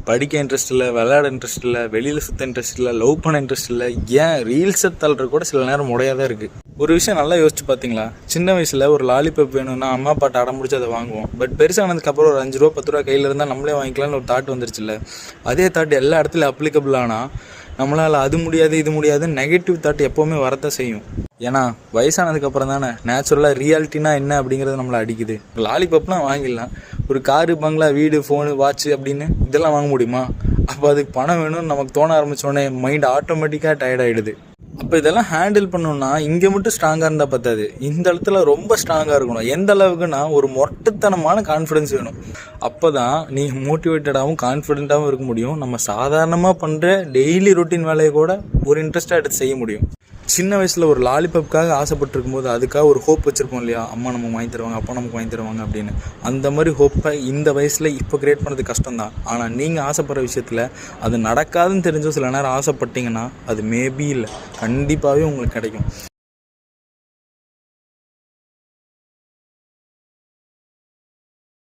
படிக்க இன்ட்ரெஸ்ட் இல்லை, விளையாட இன்ட்ரெஸ்ட் இல்லை, வெளியில் சுற்ற இன்ட்ரெஸ்ட் இல்லை, லவ் பண்ண இன்ட்ரெஸ்ட் இல்லை, ஏன் ரீல்ஸை தள்ளுற கூட சில நேரம் முறையாக தான் இருக்குது. ஒரு விஷயம் நல்லா யோசிச்சு பார்த்தீங்களா? சின்ன வயசில் ஒரு லாலிபப் வேணும்னா அம்மா அப்பாட்ட அடம் பிடிச்சி அதை வாங்குவோம். பட் பெருசானதுக்கப்புறம் ஒரு 5 ரூபா 10 ரூபா கையில் இருந்தால் நம்மளே வாங்கிக்கலாம்னு ஒரு தாட் வந்துருச்சுல்ல. அதே தாட் எல்லா இடத்துலையும் அப்ளிகபிள் ஆனால் நம்மளால் அது முடியாது இது முடியாது நெகட்டிவ் தாட் எப்போவுமே வரத்தான் செய்யும். ஏன்னா வயசானதுக்கப்புறம் தானே நேச்சுரலாக ரியாலிட்டினா என்ன அப்படிங்கிறது நம்மளை அடிக்குது. லாலிபப்லாம் வாங்கிடலாம், ஒரு காரு பங்களா வீடு ஃபோனு வாட்ச்சு அப்படின்னு இதெல்லாம் வாங்க முடியுமா? அப்போ அதுக்கு பணம் வேணும்னு நமக்கு தோண ஆரம்பித்தோடனே மைண்ட் ஆட்டோமேட்டிக்காக டயர்டாகிடுது. அப்போ இதெல்லாம் ஹேண்டில் பண்ணணுன்னா இங்கே மட்டும் ஸ்ட்ராங்காக இருந்தால் பத்தாது, இந்த இடத்துல ரொம்ப ஸ்ட்ராங்காக இருக்கணும். எந்த அளவுக்குன்னா ஒரு மொட்டத்தனமான கான்ஃபிடென்ஸ் வேணும். அப்போ தான் நீங்கள் மோட்டிவேட்டடாகவும் கான்ஃபிடென்ட்டாகவும் இருக்க முடியும். நம்ம சாதாரணமாக பண்ணுற டெய்லி ரொட்டீன் வேலையை கூட ஒரு இன்ட்ரெஸ்ட்டாக எடுத்து செய்ய முடியும். சின்ன வயசில் ஒரு லாலிபப்புக்காக ஆசைப்பட்டிருக்கும் போது அதுக்காக ஒரு ஹோப் வச்சுருப்போம் இல்லையா? அம்மா நமக்கு வாங்கி தருவாங்க, அப்பா நமக்கு வாங்கி தருவாங்க அப்படின்னு. அந்த மாதிரி ஹோப்பை இந்த வயசில் இப்போ க்ரியேட் பண்ணுறது கஷ்டம்தான். ஆனால் நீங்கள் ஆசைப்படுற விஷயத்தில் அது நடக்காதுன்னு தெரிஞ்சோ சில நேரம் ஆசைப்பட்டீங்கன்னா அது மேபி இல்லை, கண்டிப்பாகவே உங்களுக்கு கிடைக்கும்.